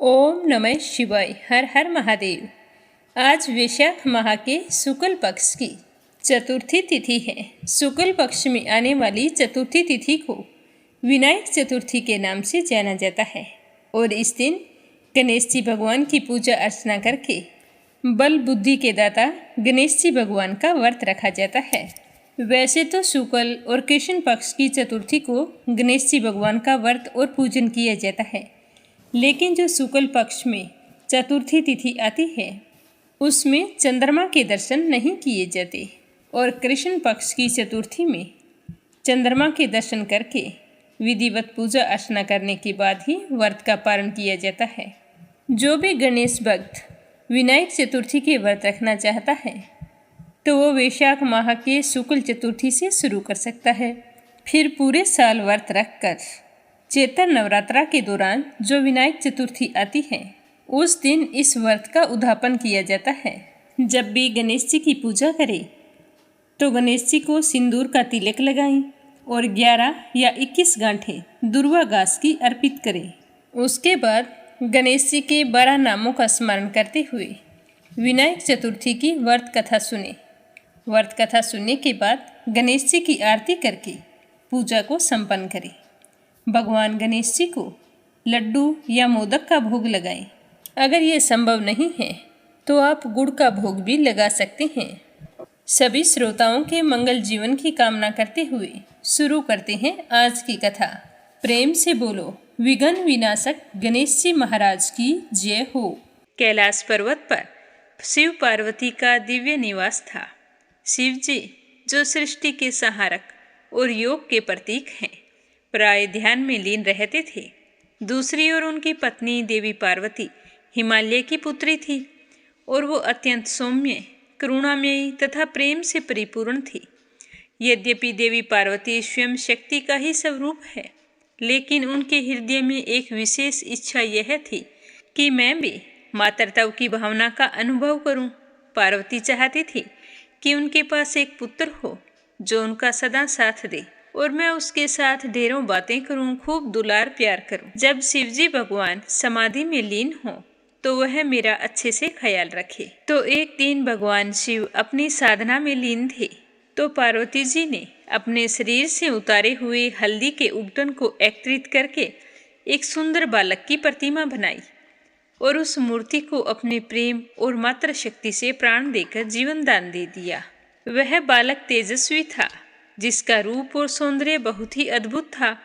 ओम नमः शिवाय। हर हर महादेव। आज वैशाख माह के शुक्ल पक्ष की चतुर्थी तिथि है। शुक्ल पक्ष में आने वाली चतुर्थी तिथि को विनायक चतुर्थी के नाम से जाना जाता है और इस दिन गणेश जी भगवान की पूजा अर्चना करके बल बुद्धि के दाता गणेश जी भगवान का व्रत रखा जाता है। वैसे तो शुक्ल और कृष्ण पक्ष की चतुर्थी को गणेश जी भगवान का व्रत और पूजन किया जाता है, लेकिन जो शुक्ल पक्ष में चतुर्थी तिथि आती है उसमें चंद्रमा के दर्शन नहीं किए जाते और कृष्ण पक्ष की चतुर्थी में चंद्रमा के दर्शन करके विधिवत पूजा अर्चना करने के बाद ही व्रत का पालन किया जाता है। जो भी गणेश भक्त विनायक चतुर्थी के व्रत रखना चाहता है तो वो वैशाख माह के शुक्ल चतुर्थी से शुरू कर सकता है, फिर पूरे साल व्रत रखकर चैत्र नवरात्रा के दौरान जो विनायक चतुर्थी आती है उस दिन इस व्रत का उद्यापन किया जाता है। जब भी गणेश जी की पूजा करें तो गणेश जी को सिंदूर का तिलक लगाएं और 11 या 21 गांठें दुर्वा घास की अर्पित करें। उसके बाद गणेश जी के 12 नामों का स्मरण करते हुए विनायक चतुर्थी की व्रत कथा सुने। व्रत कथा सुनने के बाद गणेश जी की आरती करके पूजा को संपन्न करें। भगवान गणेश जी को लड्डू या मोदक का भोग लगाएं। अगर ये संभव नहीं है तो आप गुड़ का भोग भी लगा सकते हैं। सभी श्रोताओं के मंगल जीवन की कामना करते हुए शुरू करते हैं आज की कथा। प्रेम से बोलो विघ्न विनाशक गणेश जी महाराज की जय हो। कैलाश पर्वत पर शिव पार्वती का दिव्य निवास था। शिव जी जो सृष्टि के संहारक और योग के प्रतीक हैं, प्राय ध्यान में लीन रहते थे। दूसरी ओर उनकी पत्नी देवी पार्वती हिमालय की पुत्री थी और वो अत्यंत सौम्य, करुणामयी तथा प्रेम से परिपूर्ण थी। यद्यपि देवी पार्वती स्वयं शक्ति का ही स्वरूप है, लेकिन उनके हृदय में एक विशेष इच्छा यह थी कि मैं भी मातृत्व की भावना का अनुभव करूं। पार्वती चाहती थी कि उनके पास एक पुत्र हो जो उनका सदा साथ दे और मैं उसके साथ ढेरों बातें करूं, खूब दुलार प्यार करूं। जब शिवजी भगवान समाधि में लीन हो तो वह मेरा अच्छे से ख्याल रखे। तो एक दिन भगवान शिव अपनी साधना में लीन थे तो पार्वती जी ने अपने शरीर से उतारे हुए हल्दी के उबटन को एकत्रित करके एक सुंदर बालक की प्रतिमा बनाई और उस मूर्ति को अपने प्रेम और मातृ शक्ति से प्राण देकर जीवन दान दे दिया। वह बालक तेजस्वी था जिसका रूप और सौंदर्य बहुत ही अद्भुत था।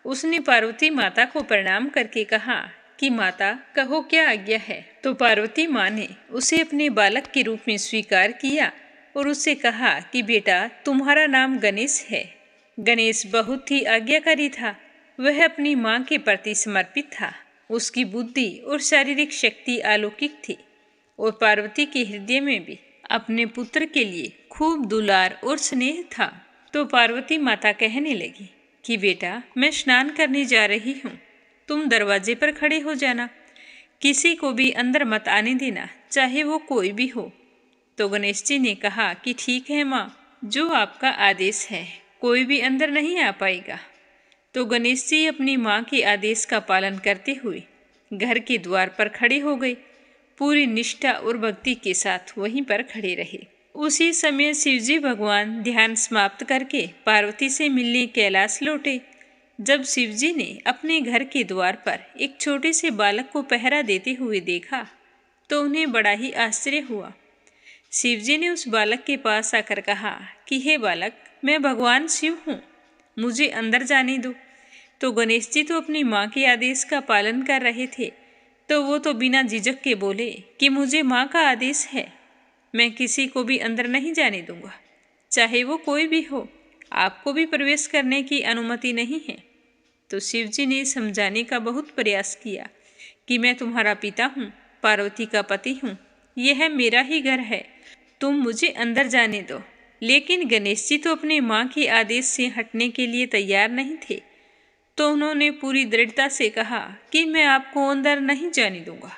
उसने पार्वती माता को प्रणाम करके कहा कि माता कहो क्या आज्ञा है। तो पार्वती माँ ने उसे अपने बालक के रूप में स्वीकार किया और उससे कहा कि बेटा तुम्हारा नाम गणेश है। गणेश बहुत ही आज्ञाकारी था। वह अपनी माँ के प्रति समर्पित था। उसकी बुद्धि और शारीरिक शक्ति अलौकिक थी और पार्वती के हृदय में भी अपने पुत्र के लिए खूब दुलार और स्नेह था। तो पार्वती माता कहने लगी कि बेटा मैं स्नान करने जा रही हूँ, तुम दरवाजे पर खड़े हो जाना, किसी को भी अंदर मत आने देना, चाहे वो कोई भी हो। तो गणेश जी ने कहा कि ठीक है माँ, जो आपका आदेश है, कोई भी अंदर नहीं आ पाएगा। तो गणेश जी अपनी माँ के आदेश का पालन करते हुए घर के द्वार पर खड़े हो गए। पूरी निष्ठा और भक्ति के साथ वहीं पर खड़े रहे। उसी समय शिवजी भगवान ध्यान समाप्त करके पार्वती से मिलने कैलाश लौटे। जब शिवजी ने अपने घर के द्वार पर एक छोटे से बालक को पहरा देते हुए देखा तो उन्हें बड़ा ही आश्चर्य हुआ। शिवजी ने उस बालक के पास आकर कहा कि हे बालक, मैं भगवान शिव हूँ, मुझे अंदर जाने दो। तो गणेश जी तो अपनी माँ के आदेश का पालन कर रहे थे, तो वो तो बिना झिझक के बोले कि मुझे माँ का आदेश है, मैं किसी को भी अंदर नहीं जाने दूंगा, चाहे वो कोई भी हो, आपको भी प्रवेश करने की अनुमति नहीं है। तो शिवजी ने समझाने का बहुत प्रयास किया कि मैं तुम्हारा पिता हूँ, पार्वती का पति हूँ, यह मेरा ही घर है, तुम मुझे अंदर जाने दो। लेकिन गणेश जी तो अपने माँ के आदेश से हटने के लिए तैयार नहीं थे, तो उन्होंने पूरी दृढ़ता से कहा कि मैं आपको अंदर नहीं जाने दूंगा।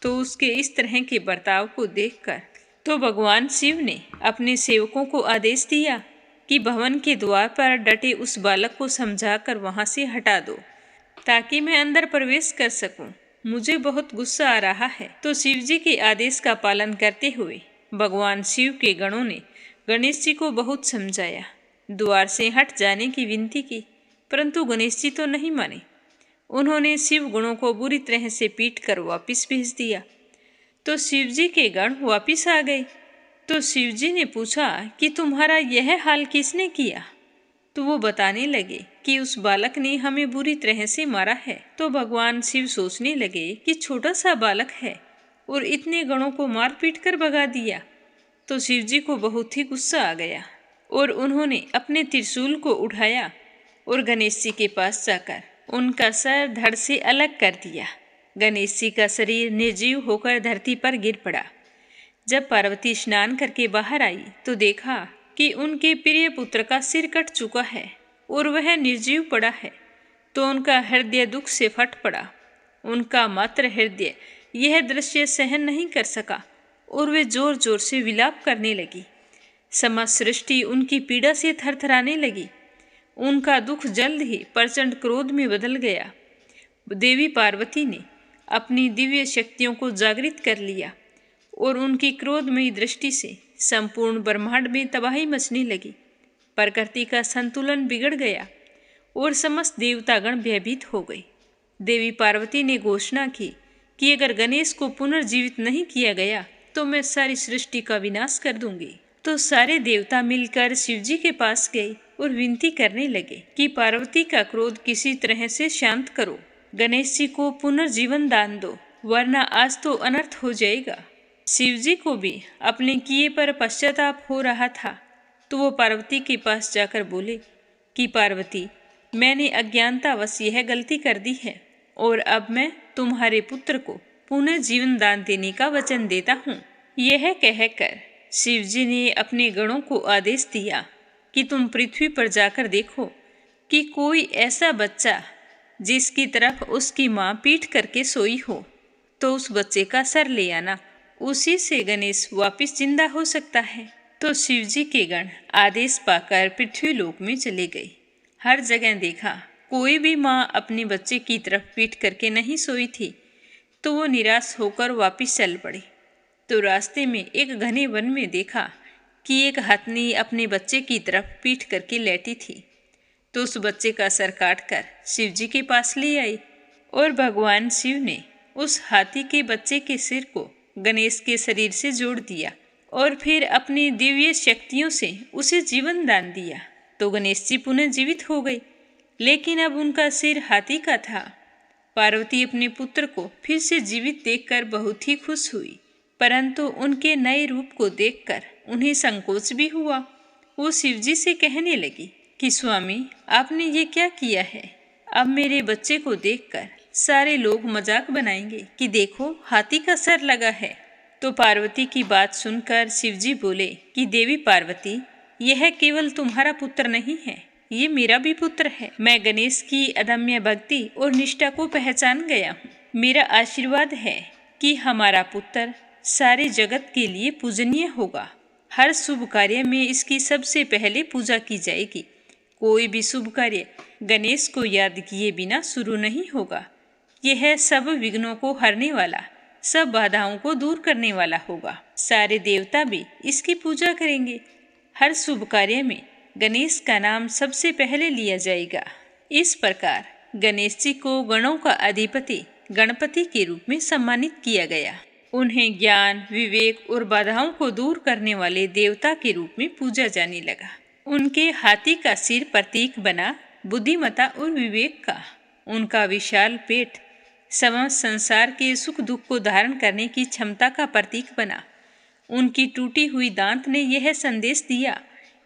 तो उसके इस तरह के बर्ताव को देखकर तो भगवान शिव ने अपने सेवकों को आदेश दिया कि भवन के द्वार पर डटे उस बालक को समझाकर वहां से हटा दो, ताकि मैं अंदर प्रवेश कर सकूं। मुझे बहुत गुस्सा आ रहा है। तो शिव जी के आदेश का पालन करते हुए भगवान शिव के गणों ने गणेश जी को बहुत समझाया, द्वार से हट जाने की विनती की, परंतु गणेश जी तो नहीं माने। उन्होंने शिव गणों को बुरी तरह से पीट कर वापिस भेज दिया। तो शिव जी के गण वापिस आ गए। तो शिव जी ने पूछा कि तुम्हारा यह हाल किसने किया? तो वो बताने लगे कि उस बालक ने हमें बुरी तरह से मारा है। तो भगवान शिव सोचने लगे कि छोटा सा बालक है और इतने गणों को मार पीट कर भगा दिया। तो शिव जी को बहुत ही गुस्सा आ गया और उन्होंने अपने त्रिशूल को उठाया और गणेश जी के पास जाकर उनका सर धड़ से अलग कर दिया। गणेश जी का शरीर निर्जीव होकर धरती पर गिर पड़ा। जब पार्वती स्नान करके बाहर आई तो देखा कि उनके प्रिय पुत्र का सिर कट चुका है और वह निर्जीव पड़ा है। तो उनका हृदय दुख से फट पड़ा। उनका मात्र हृदय यह दृश्य सहन नहीं कर सका और वे जोर जोर से विलाप करने लगी। समस्त सृष्टि उनकी पीड़ा से थरथराने लगी। उनका दुख जल्द ही प्रचंड क्रोध में बदल गया। देवी पार्वती ने अपनी दिव्य शक्तियों को जागृत कर लिया और उनकी क्रोधमयी दृष्टि से संपूर्ण ब्रह्मांड में तबाही मचने लगी। प्रकृति का संतुलन बिगड़ गया और समस्त देवतागण भयभीत हो गए। देवी पार्वती ने घोषणा की कि अगर गणेश को पुनर्जीवित नहीं किया गया तो मैं सारी सृष्टि का विनाश कर दूंगी। तो सारे देवता मिलकर शिव जी के पास गए और विनती करने लगे कि पार्वती का क्रोध किसी तरह से शांत करो, गणेश जी को पुनर्जीवन दान दो, वरना आज तो अनर्थ हो जाएगा। शिव जी को भी अपने किए पर पश्चाताप हो रहा था। तो वो पार्वती के पास जाकर बोले कि पार्वती, मैंने अज्ञानतावश यह गलती कर दी है और अब मैं तुम्हारे पुत्र को पुनः जीवन दान देने का वचन देता हूँ। यह कहकर शिव जी ने अपने गणों को आदेश दिया कि तुम पृथ्वी पर जाकर देखो कि कोई ऐसा बच्चा जिसकी तरफ उसकी माँ पीठ करके सोई हो, तो उस बच्चे का सर ले आना, उसी से गणेश वापिस जिंदा हो सकता है। तो शिव जी के गण आदेश पाकर पृथ्वी लोक में चले गए। हर जगह देखा कोई भी माँ अपने बच्चे की तरफ पीठ करके नहीं सोई थी। तो वो निराश होकर वापिस चल पड़े। तो रास्ते में एक घने वन में देखा कि एक हथनी अपने बच्चे की तरफ पीठ करके लेटी थी। तो उस बच्चे का सर काटकर शिव जी के पास ले आई और भगवान शिव ने उस हाथी के बच्चे के सिर को गणेश के शरीर से जोड़ दिया और फिर अपनी दिव्य शक्तियों से उसे जीवन दान दिया। तो गणेश जी पुनः जीवित हो गए, लेकिन अब उनका सिर हाथी का था। पार्वती अपने पुत्र को फिर से जीवित देखकर बहुत ही खुश हुई, परंतु उनके नए रूप को देखकर उन्हें संकोच भी हुआ। वो शिव जी से कहने लगी कि स्वामी, आपने ये क्या किया है? अब मेरे बच्चे को देखकर सारे लोग मजाक बनाएंगे कि देखो हाथी का सर लगा है। तो पार्वती की बात सुनकर शिव जी बोले कि देवी पार्वती, यह केवल तुम्हारा पुत्र नहीं है, ये मेरा भी पुत्र है। मैं गणेश की अदम्य भक्ति और निष्ठा को पहचान गया हूँ। मेरा आशीर्वाद है कि हमारा पुत्र सारे जगत के लिए पूजनीय होगा। हर शुभ कार्य में इसकी सबसे पहले पूजा की जाएगी। कोई भी शुभ कार्य गणेश को याद किए बिना शुरू नहीं होगा। यह सब विघ्नों को हरने वाला, सब बाधाओं को दूर करने वाला होगा। सारे देवता भी इसकी पूजा करेंगे। हर शुभ कार्य में गणेश का नाम सबसे पहले लिया जाएगा। इस प्रकार गणेश जी को गणों का अधिपति गणपति के रूप में सम्मानित किया गया। उन्हें ज्ञान, विवेक और बाधाओं को दूर करने वाले देवता के रूप में पूजा जाने लगा। उनके हाथी का सिर प्रतीक बना बुद्धिमत्ता और विवेक का। उनका विशाल पेट समस्त संसार के सुख दुख को धारण करने की क्षमता का प्रतीक बना। उनकी टूटी हुई दांत ने यह संदेश दिया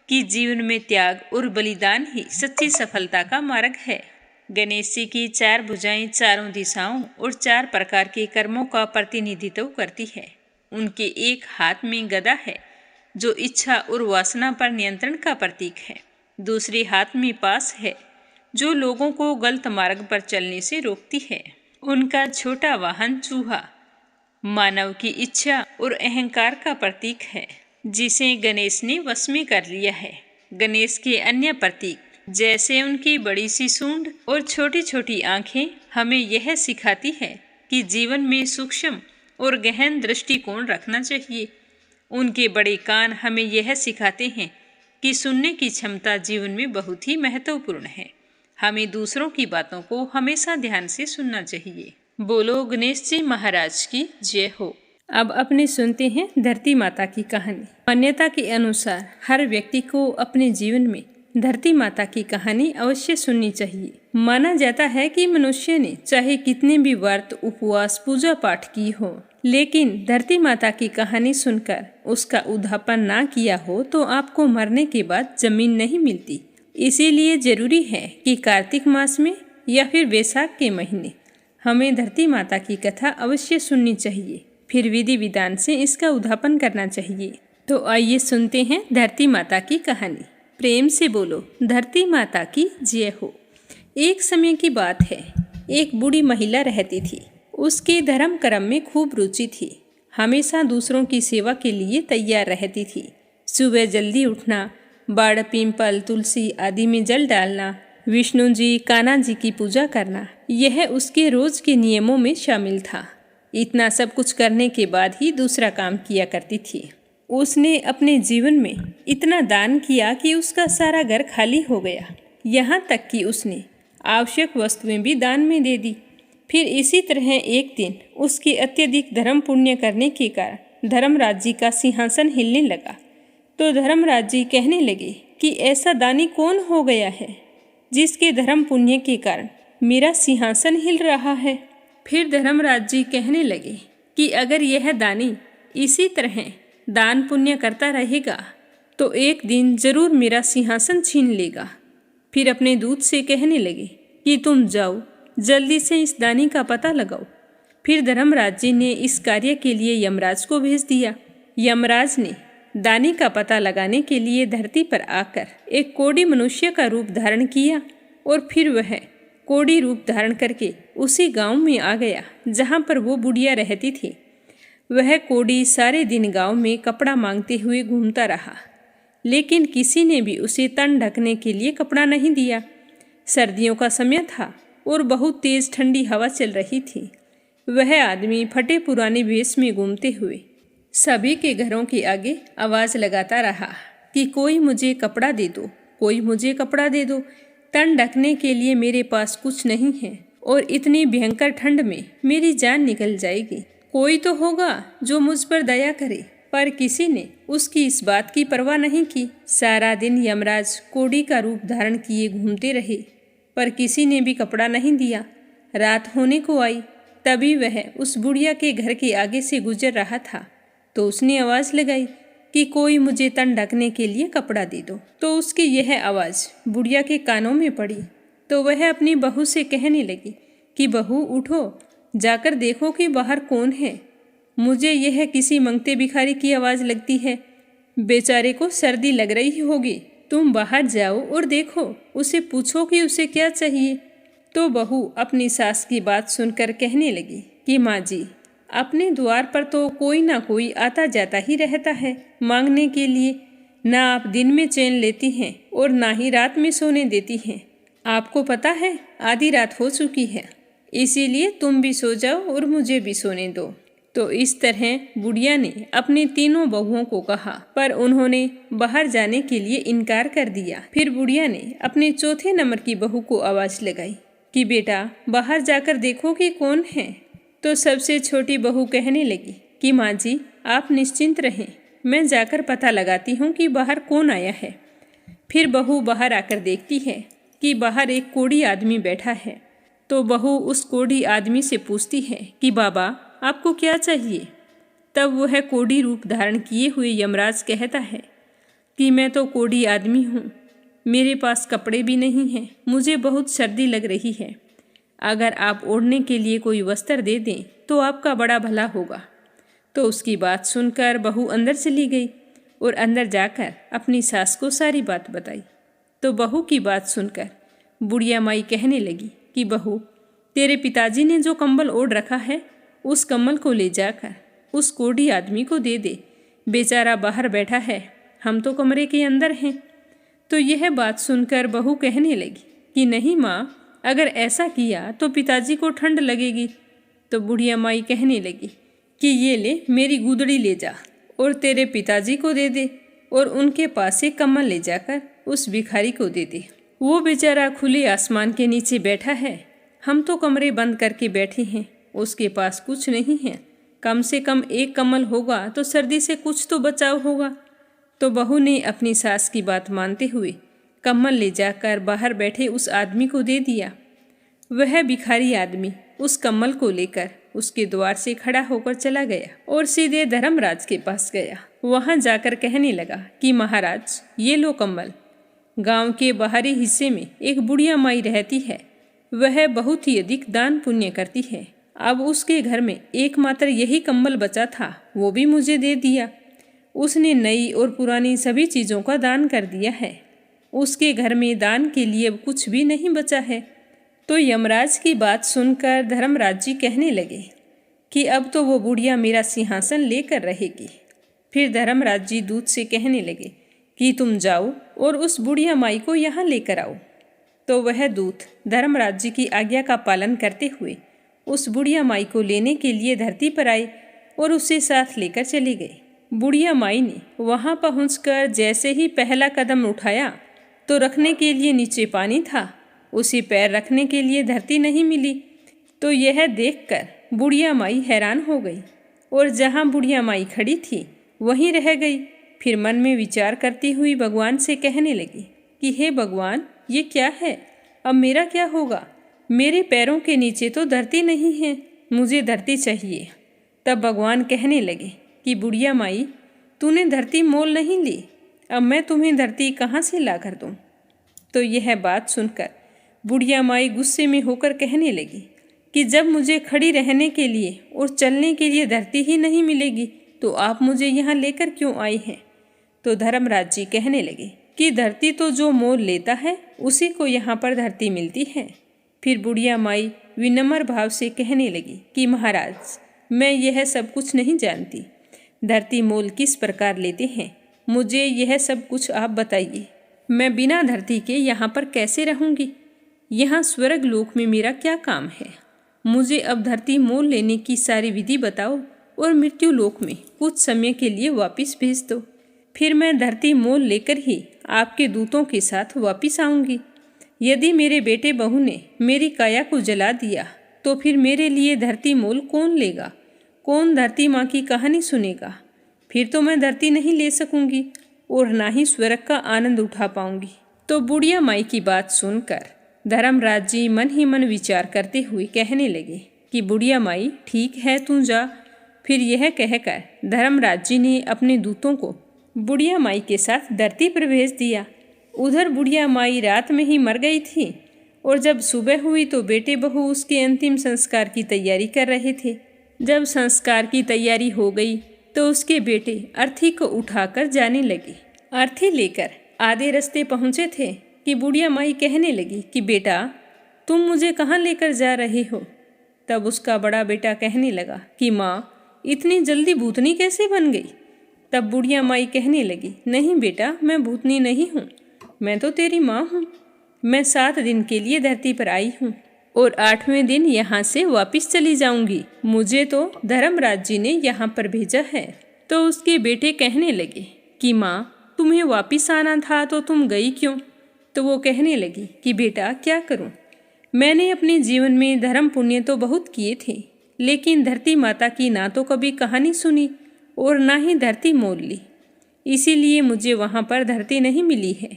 कि जीवन में त्याग और बलिदान ही सच्ची सफलता का मार्ग है। गणेश जी की 4 भुजाएं चारों दिशाओं और 4 प्रकार के कर्मों का प्रतिनिधित्व करती है। उनके एक हाथ में गदा है जो इच्छा और वासना पर नियंत्रण का प्रतीक है। दूसरे हाथ में पास है जो लोगों को गलत मार्ग पर चलने से रोकती है। उनका छोटा वाहन चूहा मानव की इच्छा और अहंकार का प्रतीक है, जिसे गणेश ने वश में कर लिया है। गणेश के अन्य प्रतीक जैसे उनकी बड़ी सी सूंड और छोटी छोटी आंखें हमें यह सिखाती है कि जीवन में सूक्ष्म और गहन दृष्टिकोण रखना चाहिए। उनके बड़े कान हमें यह सिखाते हैं कि सुनने की क्षमता जीवन में बहुत ही महत्वपूर्ण है। हमें दूसरों की बातों को हमेशा ध्यान से सुनना चाहिए। बोलो गणेश जी महाराज की जय हो। अब अपने सुनते हैं धरती माता की कहानी। मान्यता के अनुसार हर व्यक्ति को अपने जीवन में धरती माता की कहानी अवश्य सुननी चाहिए। माना जाता है कि मनुष्य ने चाहे कितने भी व्रत, उपवास, पूजा पाठ की हो, लेकिन धरती माता की कहानी सुनकर उसका उद्धापन ना किया हो तो आपको मरने के बाद जमीन नहीं मिलती। इसीलिए जरूरी है कि कार्तिक मास में या फिर वैशाख के महीने हमें धरती माता की कथा अवश्य सुननी चाहिए। फिर विधि विधान से इसका उद्धापन करना चाहिए। तो आइए सुनते हैं धरती माता की कहानी। प्रेम से बोलो धरती माता की जय हो। एक समय की बात है, एक बूढ़ी महिला रहती थी। उसके धर्म कर्म में खूब रुचि थी। हमेशा दूसरों की सेवा के लिए तैयार रहती थी। सुबह जल्दी उठना, बाड़, पीपल, तुलसी आदि में जल डालना, विष्णु जी, कान्हा जी की पूजा करना, यह उसके रोज के नियमों में शामिल था। इतना सब कुछ करने के बाद ही दूसरा काम किया करती थी। उसने अपने जीवन में इतना दान किया कि उसका सारा घर खाली हो गया। यहाँ तक कि उसने आवश्यक वस्तुएं भी दान में दे दी। फिर इसी तरह एक दिन उसके अत्यधिक धर्म पुण्य करने के कारण धर्मराज जी का सिंहासन हिलने लगा। तो धर्मराज जी कहने लगे कि ऐसा दानी कौन हो गया है जिसके धर्म पुण्य के कारण मेरा सिंहासन हिल रहा है। फिर धर्मराज जी कहने लगे कि अगर यह दानी इसी तरह दान पुण्य करता रहेगा तो एक दिन जरूर मेरा सिंहासन छीन लेगा। फिर अपने दूत से कहने लगे कि तुम जाओ, जल्दी से इस दानी का पता लगाओ। फिर धर्मराज जी ने इस कार्य के लिए यमराज को भेज दिया। यमराज ने दानी का पता लगाने के लिए धरती पर आकर एक कोढ़ी मनुष्य का रूप धारण किया और फिर वह कोढ़ी रूप धारण करके उसी गांव में आ गया जहां पर वो बुढ़िया रहती थी। वह कोढ़ी सारे दिन गांव में कपड़ा मांगते हुए घूमता रहा, लेकिन किसी ने भी उसे तन ढकने के लिए कपड़ा नहीं दिया। सर्दियों का समय था और बहुत तेज ठंडी हवा चल रही थी। वह आदमी फटे पुराने वेश में घूमते हुए सभी के घरों के आगे आवाज लगाता रहा कि कोई मुझे कपड़ा दे दो, कोई मुझे कपड़ा दे दो। तन ढकने के लिए मेरे पास कुछ नहीं है और इतनी भयंकर ठंड में मेरी जान निकल जाएगी। कोई तो होगा जो मुझ पर दया करे। पर किसी ने उसकी इस बात की परवाह नहीं की। सारा दिन यमराज कोढ़ी का रूप धारण किए घूमते रहे, पर किसी ने भी कपड़ा नहीं दिया। रात होने को आई, तभी वह उस बुढ़िया के घर के आगे से गुजर रहा था। तो उसने आवाज लगाई कि कोई मुझे तन ढकने के लिए कपड़ा दे दो। तो उसकी यह आवाज बुढ़िया के कानों में पड़ी। तो वह अपनी बहू से कहने लगी कि बहू उठो, जाकर देखो कि बाहर कौन है। मुझे यह किसी मंगते भिखारी की आवाज़ लगती है। बेचारे को सर्दी लग रही होगी। तुम बाहर जाओ और देखो, उसे पूछो कि उसे क्या चाहिए। तो बहू अपनी सास की बात सुनकर कहने लगी कि माँ जी, अपने द्वार पर तो कोई ना कोई आता जाता ही रहता है मांगने के लिए। ना आप दिन में चैन लेती हैं और ना ही रात में सोने देती हैं। आपको पता है आधी रात हो चुकी है, इसीलिए तुम भी सो जाओ और मुझे भी सोने दो। तो इस तरह बुढ़िया ने अपनी तीनों बहुओं को कहा, पर उन्होंने बाहर जाने के लिए इनकार कर दिया। फिर बुढ़िया ने अपने चौथे नंबर की बहू को आवाज लगाई कि बेटा बाहर जाकर देखो कि कौन है। तो सबसे छोटी बहू कहने लगी कि माँ जी, आप निश्चिंत रहें, मैं जाकर पता लगाती हूँ कि बाहर कौन आया है। फिर बहू बाहर आकर देखती है कि बाहर एक कोढ़ी आदमी बैठा है। तो बहू उस कोढ़ी आदमी से पूछती है कि बाबा, आपको क्या चाहिए। तब वह कोढ़ी रूप धारण किए हुए यमराज कहता है कि मैं तो कोढ़ी आदमी हूँ, मेरे पास कपड़े भी नहीं हैं, मुझे बहुत सर्दी लग रही है। अगर आप ओढ़ने के लिए कोई वस्त्र दे दें तो आपका बड़ा भला होगा। तो उसकी बात सुनकर बहू अंदर चली गई और अंदर जाकर अपनी सास को सारी बात बताई। तो बहू की बात सुनकर बुढ़िया माई कहने लगी कि बहू, तेरे पिताजी ने जो कंबल ओढ़ रखा है उस कंबल को ले जाकर उस कोढ़ी आदमी को दे दे। बेचारा बाहर बैठा है, हम तो कमरे के अंदर हैं। तो यह बात सुनकर बहू कहने लगी कि नहीं माँ, अगर ऐसा किया तो पिताजी को ठंड लगेगी। तो बुढ़िया माई कहने लगी कि ये ले, मेरी गुदड़ी ले जा और तेरे पिताजी को दे दे और उनके पास से कम्बल ले जाकर उस भिखारी को दे दे। वो बेचारा खुले आसमान के नीचे बैठा है, हम तो कमरे बंद करके बैठे हैं, उसके पास कुछ नहीं है। कम से कम एक कम्बल होगा तो सर्दी से कुछ तो बचाव होगा। तो बहू ने अपनी सास की बात मानते हुए कम्बल ले जाकर बाहर बैठे उस आदमी को दे दिया। वह भिखारी आदमी उस कम्बल को लेकर उसके द्वार से खड़ा होकर चला गया और सीधे धर्मराज के पास गया। वहां जाकर कहने लगा कि महाराज, ये लो कम्बल। गांव के बाहरी हिस्से में एक बुढ़िया माई रहती है, वह बहुत ही अधिक दान पुण्य करती है। अब उसके घर में एकमात्र यही कम्बल बचा था, वो भी मुझे दे दिया। उसने नई और पुरानी सभी चीज़ों का दान कर दिया है। उसके घर में दान के लिए अब कुछ भी नहीं बचा है। तो यमराज की बात सुनकर धर्मराज जी कहने लगे कि अब तो वो बुढ़िया मेरा सिंहासन लेकर रहेगी। फिर धर्मराज जी दूत से कहने लगे कि तुम जाओ और उस बुढ़िया माई को यहाँ लेकर आओ। तो वह दूत धर्मराज जी की आज्ञा का पालन करते हुए उस बुढ़िया माई को लेने के लिए धरती पर आए और उसे साथ लेकर चले गए। बुढ़िया माई ने वहाँ पहुँचकर जैसे ही पहला कदम उठाया तो रखने के लिए नीचे पानी था, उसे पैर रखने के लिए धरती नहीं मिली। तो यह देखकर बुढ़िया माई हैरान हो गई और जहाँ बुढ़िया माई खड़ी थी वहीं रह गई। फिर मन में विचार करती हुई भगवान से कहने लगी कि हे भगवान, ये क्या है, अब मेरा क्या होगा? मेरे पैरों के नीचे तो धरती नहीं है, मुझे धरती चाहिए। तब भगवान कहने लगे कि बुढ़िया माई, तूने धरती मोल नहीं ली, अब मैं तुम्हें धरती कहाँ से ला कर दूँ? तो यह बात सुनकर बुढ़िया माई गुस्से में होकर कहने लगी कि जब मुझे खड़ी रहने के लिए और चलने के लिए धरती ही नहीं मिलेगी तो आप मुझे यहाँ लेकर क्यों आई हैं? तो धर्मराज जी कहने लगे कि धरती तो जो मोल लेता है उसी को यहाँ पर धरती मिलती है। फिर बुढ़िया माई विनम्र भाव से कहने लगी कि महाराज, मैं यह सब कुछ नहीं जानती, धरती मोल किस प्रकार लेते हैं, मुझे यह सब कुछ आप बताइए। मैं बिना धरती के यहाँ पर कैसे रहूँगी? यहाँ स्वर्ग लोक में मेरा क्या काम है? मुझे अब धरती मोल लेने की सारी विधि बताओ और मृत्यु लोक में कुछ समय के लिए वापस भेज दो। फिर मैं धरती मोल लेकर ही आपके दूतों के साथ वापस आऊँगी। यदि मेरे बेटे बहू ने मेरी काया को जला दिया तो फिर मेरे लिए धरती मोल कौन लेगा? कौन धरती माँ की कहानी सुनेगा? फिर तो मैं धरती नहीं ले सकूंगी और ना ही स्वर्ग का आनंद उठा पाऊंगी। तो बुढ़िया माई की बात सुनकर धर्मराज जी मन ही मन विचार करते हुए कहने लगे कि बुढ़िया माई, ठीक है, तू जा। फिर यह कहकर धर्मराज जी ने अपने दूतों को बुढ़िया माई के साथ धरती पर भेज दिया। उधर बुढ़िया माई रात में ही मर गई थी और जब सुबह हुई तो बेटे बहू उसके अंतिम संस्कार की तैयारी कर रहे थे। जब संस्कार की तैयारी हो गई तो उसके बेटे अर्थी को उठाकर जाने लगे। अर्थी लेकर आधे रास्ते पहुँचे थे कि बुढ़िया माई कहने लगी कि बेटा, तुम मुझे कहाँ लेकर जा रहे हो? तब उसका बड़ा बेटा कहने लगा कि माँ, इतनी जल्दी भूतनी कैसे बन गई? तब बुढ़िया माई कहने लगी, नहीं बेटा, मैं भूतनी नहीं हूँ, मैं तो तेरी माँ हूँ। मैं 7 दिन के लिए धरती पर आई हूँ और 8वें दिन यहाँ से वापस चली जाऊंगी। मुझे तो धर्मराज जी ने यहाँ पर भेजा है। तो उसके बेटे कहने लगे कि माँ, तुम्हें वापस आना था तो तुम गई क्यों? तो वो कहने लगी कि बेटा, क्या करूँ, मैंने अपने जीवन में धर्म पुण्य तो बहुत किए थे, लेकिन धरती माता की ना तो कभी कहानी सुनी और ना ही धरती मोल ली, इसीलिए मुझे वहाँ पर धरती नहीं मिली है।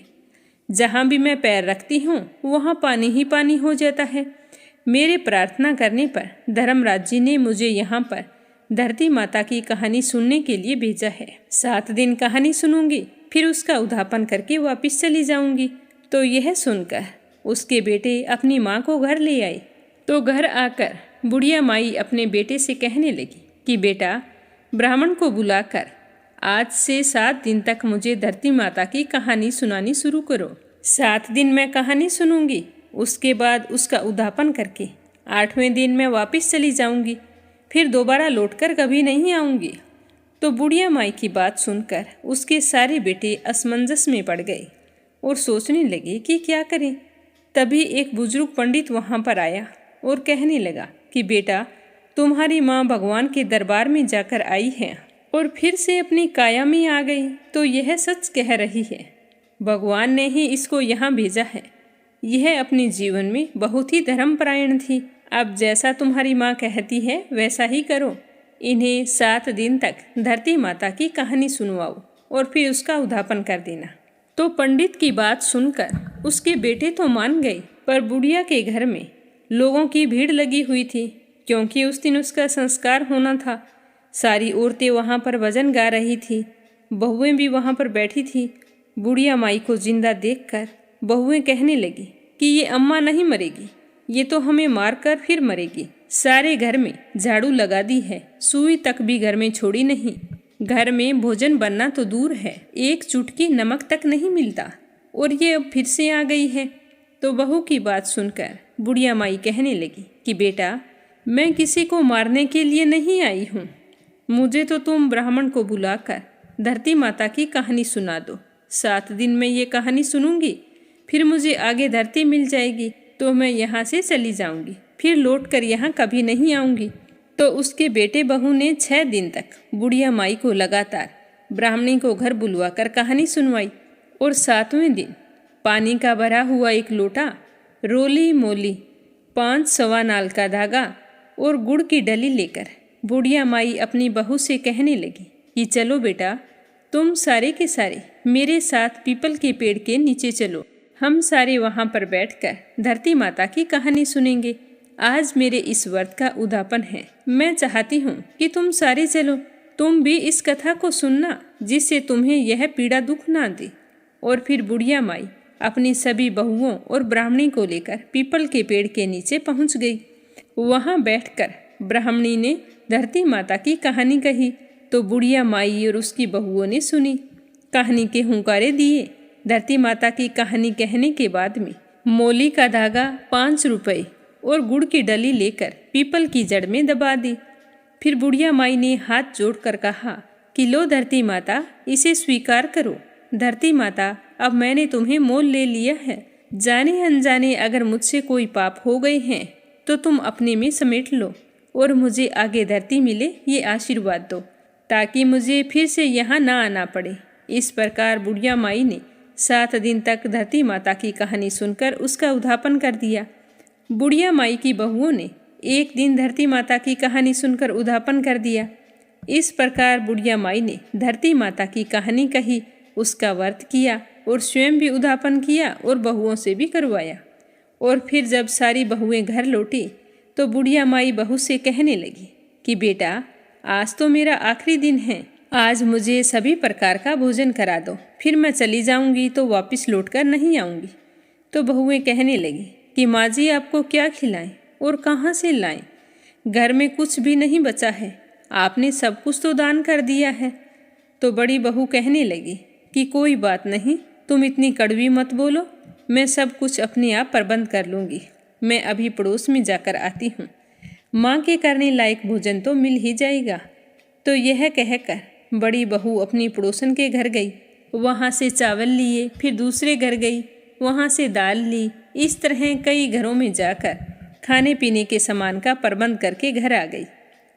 जहाँ भी मैं पैर रखती हूँ वहाँ पानी ही पानी हो जाता है। मेरे प्रार्थना करने पर धर्मराज जी ने मुझे यहाँ पर धरती माता की कहानी सुनने के लिए भेजा है। 7 दिन कहानी सुनूंगी, फिर उसका उद्यापन करके वापस चली जाऊंगी। तो यह सुनकर उसके बेटे अपनी माँ को घर ले आए। तो घर आकर बुढ़िया माई अपने बेटे से कहने लगी कि बेटा, ब्राह्मण को बुलाकर आज से 7 दिन तक मुझे धरती माता की कहानी सुनानी शुरू करो। 7 दिन मैं कहानी सुनूंगी, उसके बाद उसका उद्यापन करके 8वें दिन मैं वापस चली जाऊंगी, फिर दोबारा लौटकर कभी नहीं आऊंगी। तो बुढ़िया माई की बात सुनकर उसके सारे बेटे असमंजस में पड़ गए और सोचने लगे कि क्या करें। तभी एक बुजुर्ग पंडित वहाँ पर आया और कहने लगा कि बेटा, तुम्हारी माँ भगवान के दरबार में जाकर आई है और फिर से अपनी काया में आ गई तो यह सच कह रही है। भगवान ने ही इसको यहाँ भेजा है। यह अपने जीवन में बहुत ही धर्मपरायण थी। अब जैसा तुम्हारी माँ कहती है वैसा ही करो। इन्हें 7 दिन तक धरती माता की कहानी सुनवाओ और फिर उसका उद्यापन कर देना। तो पंडित की बात सुनकर उसके बेटे तो मान गए, पर बुढ़िया के घर में लोगों की भीड़ लगी हुई थी, क्योंकि उस दिन उसका संस्कार होना था। सारी औरतें वहाँ पर भजन गा रही थी, बहुएं भी वहाँ पर बैठी थी। बुढ़िया माई को जिंदा देखकर बहुएं कहने लगी कि ये अम्मा नहीं मरेगी, ये तो हमें मारकर फिर मरेगी। सारे घर में झाड़ू लगा दी है, सुई तक भी घर में छोड़ी नहीं। घर में भोजन बनना तो दूर है, एक चुटकी नमक तक नहीं मिलता, और ये अब फिर से आ गई है। तो बहू की बात सुनकर बुढ़िया माई कहने लगी कि बेटा, मैं किसी को मारने के लिए नहीं आई हूँ। मुझे तो तुम ब्राह्मण को बुलाकर धरती माता की कहानी सुना दो। 7 दिन में ये कहानी सुनूंगी, फिर मुझे आगे धरती मिल जाएगी तो मैं यहाँ से चली जाऊंगी, फिर लौटकर यहाँ कभी नहीं आऊंगी। तो उसके बेटे बहू ने 6 दिन तक बुढ़िया माई को लगातार ब्राह्मणी को घर बुलवाकर कहानी सुनवाई। और 7वें दिन पानी का भरा हुआ एक लोटा, रोली मोली 5 सवा नाल का धागा और गुड़ की डली लेकर बुढ़िया माई अपनी बहू से कहने लगी कि चलो बेटा, तुम सारे के सारे मेरे साथ पीपल के पेड़ के नीचे चलो। हम सारे वहाँ पर बैठकर धरती माता की कहानी सुनेंगे। आज मेरे इस व्रत का उद्यापन है। मैं चाहती हूँ कि तुम सारे चलो, तुम भी इस कथा को सुनना, जिससे तुम्हें यह पीड़ा दुख ना दे। और फिर बुढ़िया माई अपनी सभी बहुओं और ब्राह्मणी को लेकर पीपल के पेड़ के नीचे पहुँच गई। वहाँ बैठकर ब्राह्मणी ने धरती माता की कहानी कही तो बुढ़िया माई और उसकी बहुओं ने सुनी। कहानी के हुंकारे दिए। धरती माता की कहानी कहने के बाद में मोली का धागा 5 रुपए और गुड़ की डली लेकर पीपल की जड़ में दबा दी। फिर बुढ़िया माई ने हाथ जोड़कर कहा कि लो धरती माता, इसे स्वीकार करो। धरती माता, अब मैंने तुम्हें मोल ले लिया है। जाने अनजाने अगर मुझसे कोई पाप हो गए हैं तो तुम अपने में समेट लो और मुझे आगे धरती मिले ये आशीर्वाद दो, ताकि मुझे फिर से यहाँ ना आना पड़े। इस प्रकार बुढ़िया माई ने 7 दिन तक धरती माता की कहानी सुनकर उसका उद्यापन कर दिया। बुढ़िया माई की बहुओं ने एक दिन धरती माता की कहानी सुनकर उद्यापन कर दिया। इस प्रकार बुढ़िया माई ने धरती माता की कहानी कही, उसका व्रत किया और स्वयं भी उद्यापन किया और बहुओं से भी करवाया। और फिर जब सारी बहुएं घर लौटी तो बुढ़िया माई बहू से कहने लगी कि बेटा, आज तो मेरा आखिरी दिन है, आज मुझे सभी प्रकार का भोजन करा दो, फिर मैं चली जाऊंगी तो वापस लौटकर नहीं आऊंगी। तो बहुएं कहने लगी कि माँ जी, आपको क्या खिलाएं और कहाँ से लाएं? घर में कुछ भी नहीं बचा है, आपने सब कुछ तो दान कर दिया है। तो बड़ी बहू कहने लगी कि कोई बात नहीं, तुम इतनी कड़वी मत बोलो, मैं सब कुछ अपने आप प्रबंध कर लूँगी। मैं अभी पड़ोस में जाकर आती हूँ, माँ के करने लायक भोजन तो मिल ही जाएगा। तो यह कहकर बड़ी बहू अपनी पड़ोसन के घर गई, वहाँ से चावल लिए, फिर दूसरे घर गई, वहाँ से दाल ली। इस तरह कई घरों में जाकर खाने पीने के सामान का प्रबंध करके घर आ गई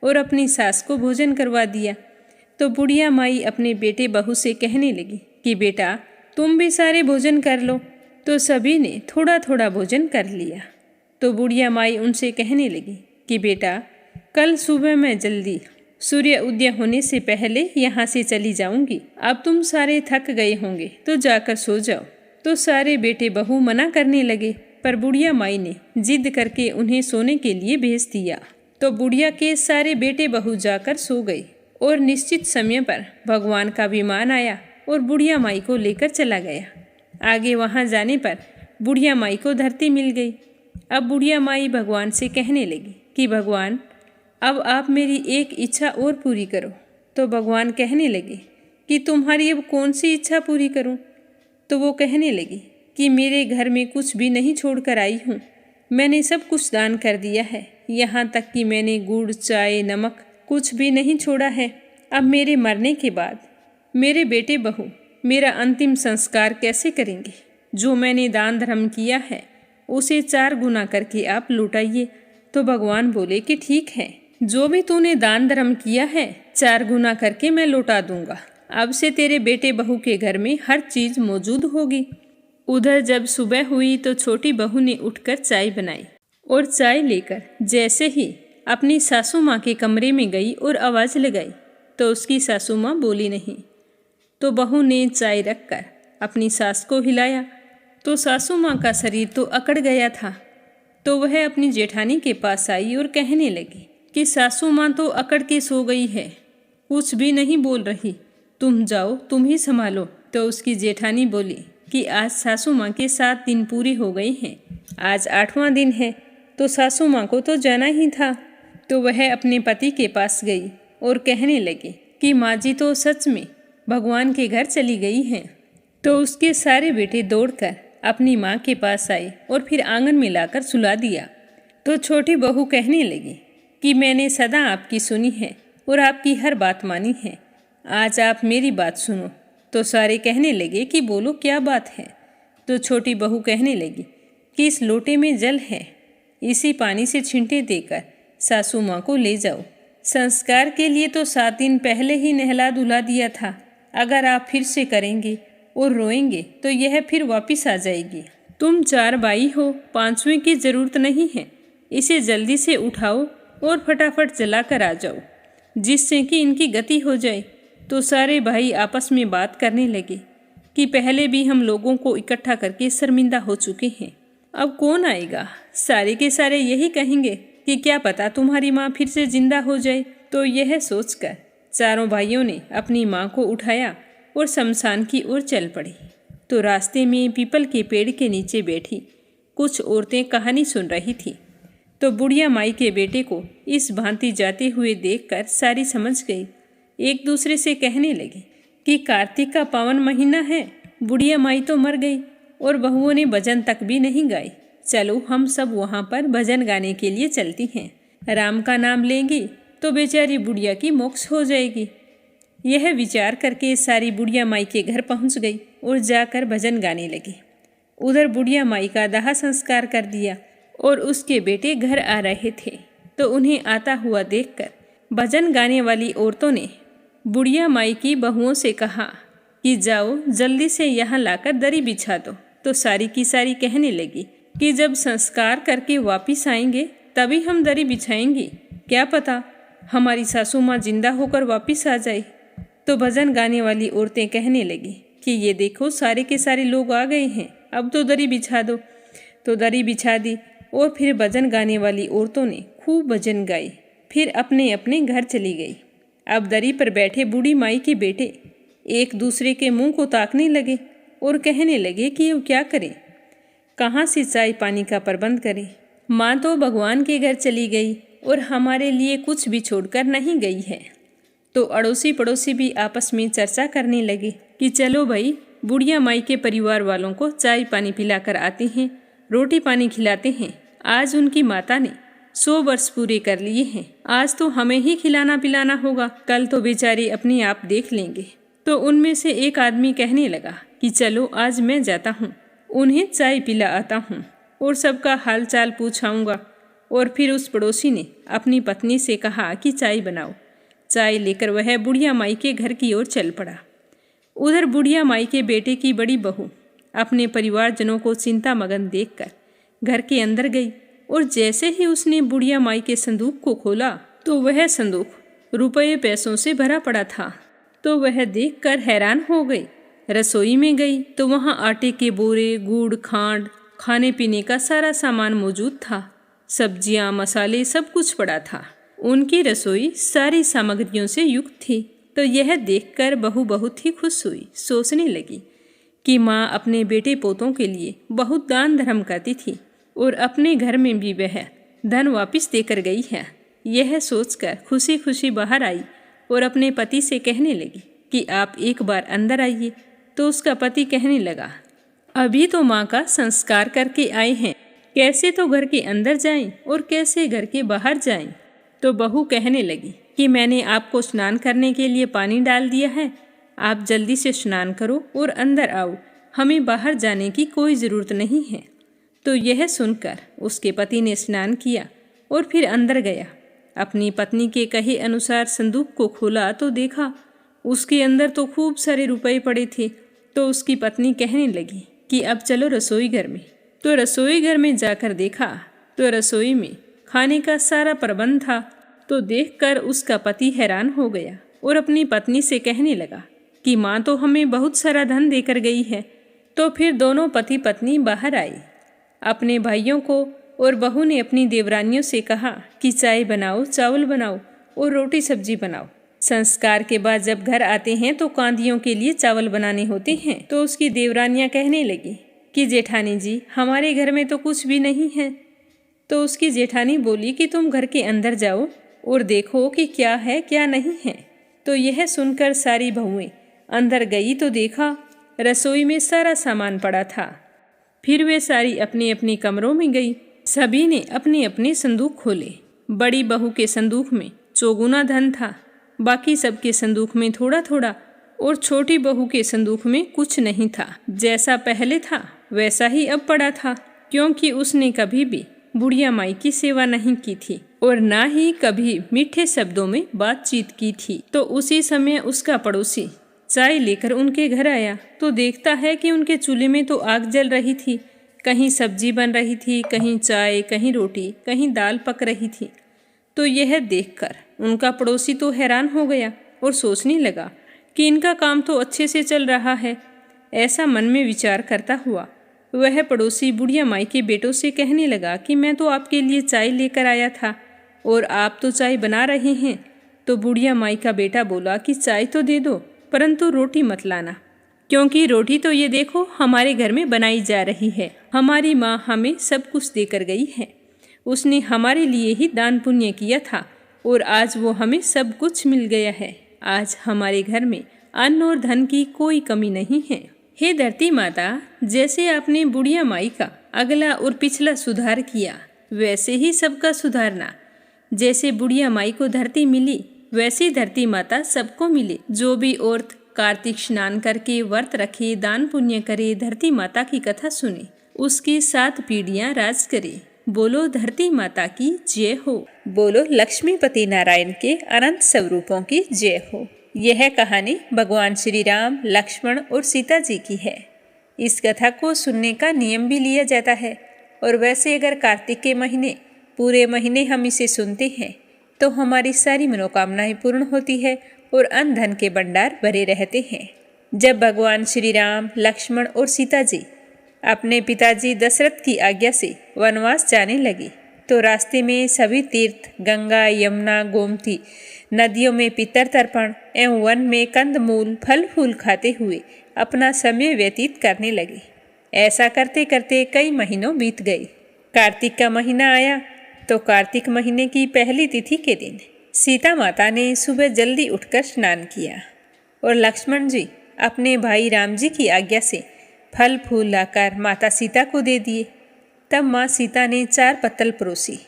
और अपनी सास को भोजन करवा दिया। तो बुढ़िया माई अपने बेटे बहू से कहने लगी कि बेटा, तुम भी सारे भोजन कर लो। तो सभी ने थोड़ा थोड़ा भोजन कर लिया। तो बुढ़िया माई उनसे कहने लगी कि बेटा, कल सुबह मैं जल्दी सूर्य उदय होने से पहले यहाँ से चली जाऊंगी। अब तुम सारे थक गए होंगे तो जाकर सो जाओ। तो सारे बेटे बहू मना करने लगे, पर बुढ़िया माई ने जिद करके उन्हें सोने के लिए भेज दिया। तो बुढ़िया के सारे बेटे बहू जाकर सो गए और निश्चित समय पर भगवान का विमान आया और बुढ़िया माई को लेकर चला गया। आगे वहाँ जाने पर बुढ़िया माई को धरती मिल गई। अब बुढ़िया माई भगवान से कहने लगी कि भगवान, अब आप मेरी एक इच्छा और पूरी करो। तो भगवान कहने लगे कि तुम्हारी अब कौन सी इच्छा पूरी करूं? तो वो कहने लगी कि मेरे घर में कुछ भी नहीं छोड़कर आई हूँ, मैंने सब कुछ दान कर दिया है, यहाँ तक कि मैंने गुड़, चाय, नमक कुछ भी नहीं छोड़ा है। अब मेरे मरने के बाद मेरे बेटे बहू मेरा अंतिम संस्कार कैसे करेंगे? जो मैंने दान धर्म किया है उसे 4 गुना करके आप लौटाइए। तो भगवान बोले कि ठीक है, जो भी तूने दान धर्म किया है 4 गुना करके मैं लौटा दूंगा। अब से तेरे बेटे बहू के घर में हर चीज मौजूद होगी। उधर जब सुबह हुई तो छोटी बहू ने उठकर चाय बनाई और चाय लेकर जैसे ही अपनी सासू माँ के कमरे में गई और आवाज़ लगाई तो उसकी सासू माँ बोली नहीं। तो बहू ने चाय रखकर अपनी सास को हिलाया तो सासू माँ का शरीर तो अकड़ गया था। तो वह अपनी जेठानी के पास आई और कहने लगी कि सासू माँ तो अकड़ के सो गई है, कुछ भी नहीं बोल रही, तुम जाओ तुम ही संभालो। तो उसकी जेठानी बोली कि आज सासू माँ के 7 दिन पूरे हो गए हैं, आज 8वां दिन है, तो सासू माँ को तो जाना ही था। तो वह अपने पति के पास गई और कहने लगी कि माँ जी तो सच में भगवान के घर चली गई हैं। तो उसके सारे बेटे दौड़कर अपनी माँ के पास आए और फिर आंगन में लाकर सुला दिया। तो छोटी बहू कहने लगी कि मैंने सदा आपकी सुनी है और आपकी हर बात मानी है, आज आप मेरी बात सुनो। तो सारे कहने लगे कि बोलो क्या बात है। तो छोटी बहू कहने लगी कि इस लोटे में जल है, इसी पानी से छींटे देकर सासू माँ को ले जाओ। संस्कार के लिए तो 7 दिन पहले ही नहला धुला दिया था, अगर आप फिर से करेंगे और रोएंगे तो यह फिर वापस आ जाएगी। तुम 4 भाई हो, 5वें की जरूरत नहीं है, इसे जल्दी से उठाओ और फटाफट जलाकर आ जाओ, जिससे कि इनकी गति हो जाए। तो सारे भाई आपस में बात करने लगे कि पहले भी हम लोगों को इकट्ठा करके शर्मिंदा हो चुके हैं, अब कौन आएगा। सारे के सारे यही कहेंगे कि क्या पता तुम्हारी माँ फिर से जिंदा हो जाए। तो यह सोचकर चारों भाइयों ने अपनी माँ को उठाया और शमशान की ओर चल पड़ी। तो रास्ते में पीपल के पेड़ के नीचे बैठी कुछ औरतें कहानी सुन रही थी। तो बुढ़िया माई के बेटे को इस भांति जाते हुए देखकर सारी समझ गई। एक दूसरे से कहने लगी कि कार्तिक का पावन महीना है, बुढ़िया माई तो मर गई और बहुओं ने भजन तक भी नहीं गाई, चलो हम सब वहाँ पर भजन गाने के लिए चलती हैं, राम का नाम लेंगी तो बेचारी बुढ़िया की मोक्ष हो जाएगी। यह विचार करके सारी बुढ़िया माई के घर पहुँच गई और जाकर भजन गाने लगी। उधर बुढ़िया माई का दाह संस्कार कर दिया और उसके बेटे घर आ रहे थे। तो उन्हें आता हुआ देखकर भजन गाने वाली औरतों ने बुढ़िया माई की बहुओं से कहा कि जाओ जल्दी से यहाँ लाकर दरी बिछा दो। तो सारी की सारी कहने लगी कि जब संस्कार करके वापिस आएंगे तभी हम दरी बिछाएंगे, क्या पता हमारी सासू माँ जिंदा होकर वापिस आ जाए। तो भजन गाने वाली औरतें कहने लगी कि ये देखो सारे के सारे लोग आ गए हैं, अब तो दरी बिछा दो। तो दरी बिछा दी और फिर भजन गाने वाली औरतों ने खूब भजन गाए, फिर अपने अपने घर चली गई। अब दरी पर बैठे बूढ़ी माई के बेटे एक दूसरे के मुंह को ताकने लगे और कहने लगे कि अब क्या करें, कहाँ से चाय पानी का प्रबंध करें। माँ तो भगवान के घर चली गई और हमारे लिए कुछ भी छोड़कर नहीं गई है। तो अड़ोसी पड़ोसी भी आपस में चर्चा करने लगे कि चलो भाई बुढ़िया माई के परिवार वालों को चाय पानी पिलाकर आते हैं, रोटी पानी खिलाते हैं। आज उनकी माता ने 100 वर्ष पूरे कर लिए हैं, आज तो हमें ही खिलाना पिलाना होगा, कल तो बेचारे अपने आप देख लेंगे। तो उनमें से एक आदमी कहने लगा कि चलो आज मैं जाता हूँ, उन्हें चाय पिला आता हूँ और सबका हाल चाल पूछाऊँगा। और फिर उस पड़ोसी ने अपनी पत्नी से कहा कि चाय बनाओ। चाय लेकर वह बुढ़िया माई के घर की ओर चल पड़ा। उधर बुढ़िया माई के बेटे की बड़ी बहू अपने परिवारजनों को चिंता मगन देखकर घर के अंदर गई और जैसे ही उसने बुढ़िया माई के संदूक को खोला तो वह संदूक रुपये पैसों से भरा पड़ा था। तो वह देखकर हैरान हो गई। रसोई में गई तो वहाँ आटे के बोरे, गुड़, खांड, खाने पीने का सारा सामान मौजूद था, सब्जियाँ, मसाले सब कुछ पड़ा था। उनकी रसोई सारी सामग्रियों से युक्त थी। तो यह देखकर बहू बहुत ही खुश हुई, सोचने लगी कि माँ अपने बेटे पोतों के लिए बहुत दान धर्म करती थी और अपने घर में भी वह धन वापस देकर गई है। यह सोचकर खुशी खुशी बाहर आई और अपने पति से कहने लगी कि आप एक बार अंदर आइए। तो उसका पति कहने लगा, अभी तो माँ का संस्कार करके आए हैं, कैसे तो घर के अंदर जाएं और कैसे घर के बाहर जाएं। तो बहू कहने लगी कि मैंने आपको स्नान करने के लिए पानी डाल दिया है, आप जल्दी से स्नान करो और अंदर आओ, हमें बाहर जाने की कोई ज़रूरत नहीं है। तो यह सुनकर उसके पति ने स्नान किया और फिर अंदर गया अपनी पत्नी के कहे अनुसार संदूक को खोला तो देखा उसके अंदर तो खूब सारे रुपए पड़े थे। तो उसकी पत्नी कहने लगी कि अब चलो रसोई घर में। तो रसोई घर में जाकर देखा तो रसोई में खाने का सारा प्रबंध था। तो देखकर उसका पति हैरान हो गया और अपनी पत्नी से कहने लगा कि माँ तो हमें बहुत सारा धन देकर गई है। तो फिर दोनों पति पत्नी बाहर आए। अपने भाइयों को और बहू ने अपनी देवरानियों से कहा कि चाय बनाओ, चावल बनाओ और रोटी सब्जी बनाओ। संस्कार के बाद जब घर आते हैं तो कांदियों के लिए चावल बनाने होते हैं। तो उसकी देवरानियां कहने लगी कि जेठानी जी, हमारे घर में तो कुछ भी नहीं है। तो उसकी जेठानी बोली कि तुम घर के अंदर जाओ और देखो कि क्या है क्या नहीं है। तो यह सुनकर सारी बहुएं अंदर गई तो देखा रसोई में सारा सामान पड़ा था। फिर वे सारी अपने अपने कमरों में गई। सभी ने अपने अपने संदूक खोले। बड़ी बहू के संदूक में चौगुना धन था, बाकी सबके संदूक में थोड़ा थोड़ा, और छोटी बहू के संदूक में कुछ नहीं था। जैसा पहले था वैसा ही अब पड़ा था, क्योंकि उसने कभी भी बुढ़िया माई की सेवा नहीं की थी और ना ही कभी मीठे शब्दों में बातचीत की थी। तो उसी समय उसका पड़ोसी चाय लेकर उनके घर आया तो देखता है कि उनके चूल्हे में तो आग जल रही थी। कहीं सब्जी बन रही थी, कहीं चाय, कहीं रोटी, कहीं दाल पक रही थी। तो यह देखकर उनका पड़ोसी तो हैरान हो गया और सोचने लगा कि इनका काम तो अच्छे से चल रहा है। ऐसा मन में विचार करता हुआ वह पड़ोसी बुढ़िया माई के बेटों से कहने लगा कि मैं तो आपके लिए चाय लेकर आया था और आप तो चाय बना रहे हैं। तो बुढ़िया माई का बेटा बोला कि चाय तो दे दो, परंतु रोटी मत लाना, क्योंकि रोटी तो ये देखो हमारे घर में बनाई जा रही है। हमारी माँ हमें सब कुछ देकर गई है। उसने हमारे लिए ही दान पुण्य किया था और आज वो हमें सब कुछ मिल गया है। आज हमारे घर में अन्न और धन की कोई कमी नहीं है। हे धरती माता, जैसे आपने बुढ़िया माई का अगला और पिछला सुधार किया, वैसे ही सबका सुधारना। जैसे बुढ़िया माई को धरती मिली, वैसी धरती माता सबको मिले। जो भी औरत कार्तिक स्नान करके व्रत रखे, दान पुण्य करे, धरती माता की कथा सुने, उसकी 7 पीढ़ियां राज करे। बोलो धरती माता की जय हो। बोलो लक्ष्मीपति नारायण के अनंत स्वरूपों की जय हो। यह कहानी भगवान श्री राम, लक्ष्मण और सीता जी की है। इस कथा को सुनने का नियम भी लिया जाता है। और वैसे अगर कार्तिक के महीने पूरे महीने हम इसे सुनते हैं तो हमारी सारी मनोकामनाएं पूर्ण होती है और अन्न धन के भंडार भरे रहते हैं। जब भगवान श्री राम, लक्ष्मण और सीता जी अपने पिताजी दशरथ की आज्ञा से वनवास जाने लगे तो रास्ते में सभी तीर्थ, गंगा, यमुना, गोमती नदियों में पितर तर्पण एवं वन में कंदमूल, फल फूल खाते हुए अपना समय व्यतीत करने लगे। ऐसा करते करते कई महीनों बीत गए। कार्तिक का महीना आया तो कार्तिक महीने की पहली तिथि के दिन सीता माता ने सुबह जल्दी उठकर स्नान किया और लक्ष्मण जी अपने भाई राम जी की आज्ञा से फल फूल लाकर माता सीता को दे दिए। तब माँ सीता ने 4 पत्तल परोसी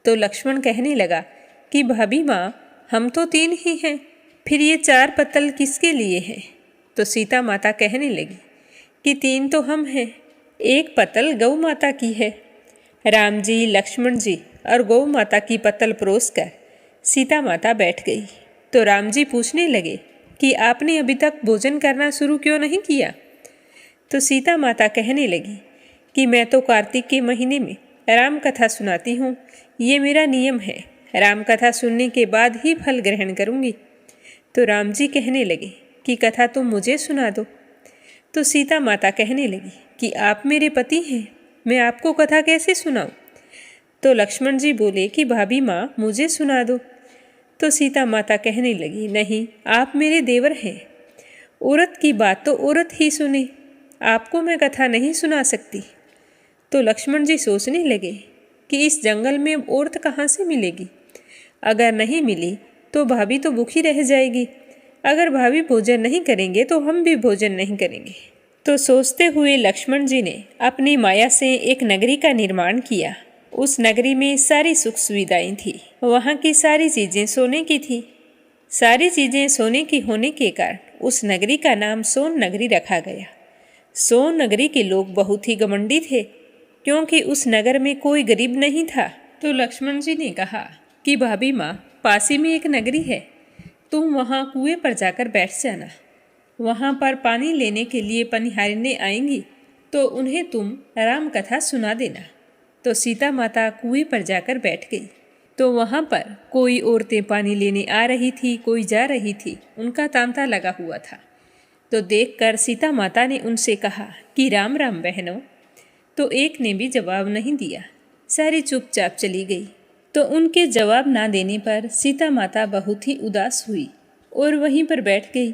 तो लक्ष्मण कहने लगा कि भाभी माँ, हम तो 3 ही हैं, फिर ये 4 पत्तल किसके लिए हैं? तो सीता माता कहने लगी कि 3 तो हम हैं, 1 पत्तल गौ माता की है। राम जी, लक्ष्मण जी और गौ माता की पत्तल परोस कर सीता माता बैठ गई। तो राम जी पूछने लगे कि आपने अभी तक भोजन करना शुरू क्यों नहीं किया? तो सीता माता कहने लगी कि मैं तो कार्तिक के महीने में राम कथा सुनाती हूँ, ये मेरा नियम है। राम कथा सुनने के बाद ही फल ग्रहण करूँगी। तो राम जी कहने लगे कि कथा तुम मुझे सुना दो। तो सीता माता कहने लगी कि आप मेरे पति हैं, मैं आपको कथा कैसे सुनाऊं? तो लक्ष्मण जी बोले कि भाभी माँ, मुझे सुना दो। तो सीता माता कहने लगी, नहीं, आप मेरे देवर हैं, औरत की बात तो औरत ही सुने, आपको मैं कथा नहीं सुना सकती। तो लक्ष्मण जी सोचने लगे कि इस जंगल में औरत कहाँ से मिलेगी? अगर नहीं मिली तो भाभी तो भूखी रह जाएगी। अगर भाभी भोजन नहीं करेंगे तो हम भी भोजन नहीं करेंगे। तो सोचते हुए लक्ष्मण जी ने अपनी माया से एक नगरी का निर्माण किया। उस नगरी में सारी सुख सुविधाएं थी। वहाँ की सारी चीज़ें सोने की थी। सारी चीज़ें सोने की होने के कारण उस नगरी का नाम सोन नगरी रखा गया। सोन नगरी के लोग बहुत ही घमंडी थे, क्योंकि उस नगर में कोई गरीब नहीं था। तो लक्ष्मण जी ने कहा कि भाभी माँ, पास ही में एक नगरी है, तुम वहाँ कुएं पर जाकर बैठ जाना। वहाँ पर पानी लेने के लिए पनिहारिनें आएंगी तो उन्हें तुम राम कथा सुना देना। तो सीता माता कुएं पर जाकर बैठ गई। तो वहाँ पर कोई औरतें पानी लेने आ रही थी, कोई जा रही थी, उनका तांता लगा हुआ था। तो देखकर सीता माता ने उनसे कहा कि राम राम बहनों। तो एक ने भी जवाब नहीं दिया, सारी चुपचाप चली गई। तो उनके जवाब ना देने पर सीता माता बहुत ही उदास हुई और वहीं पर बैठ गई।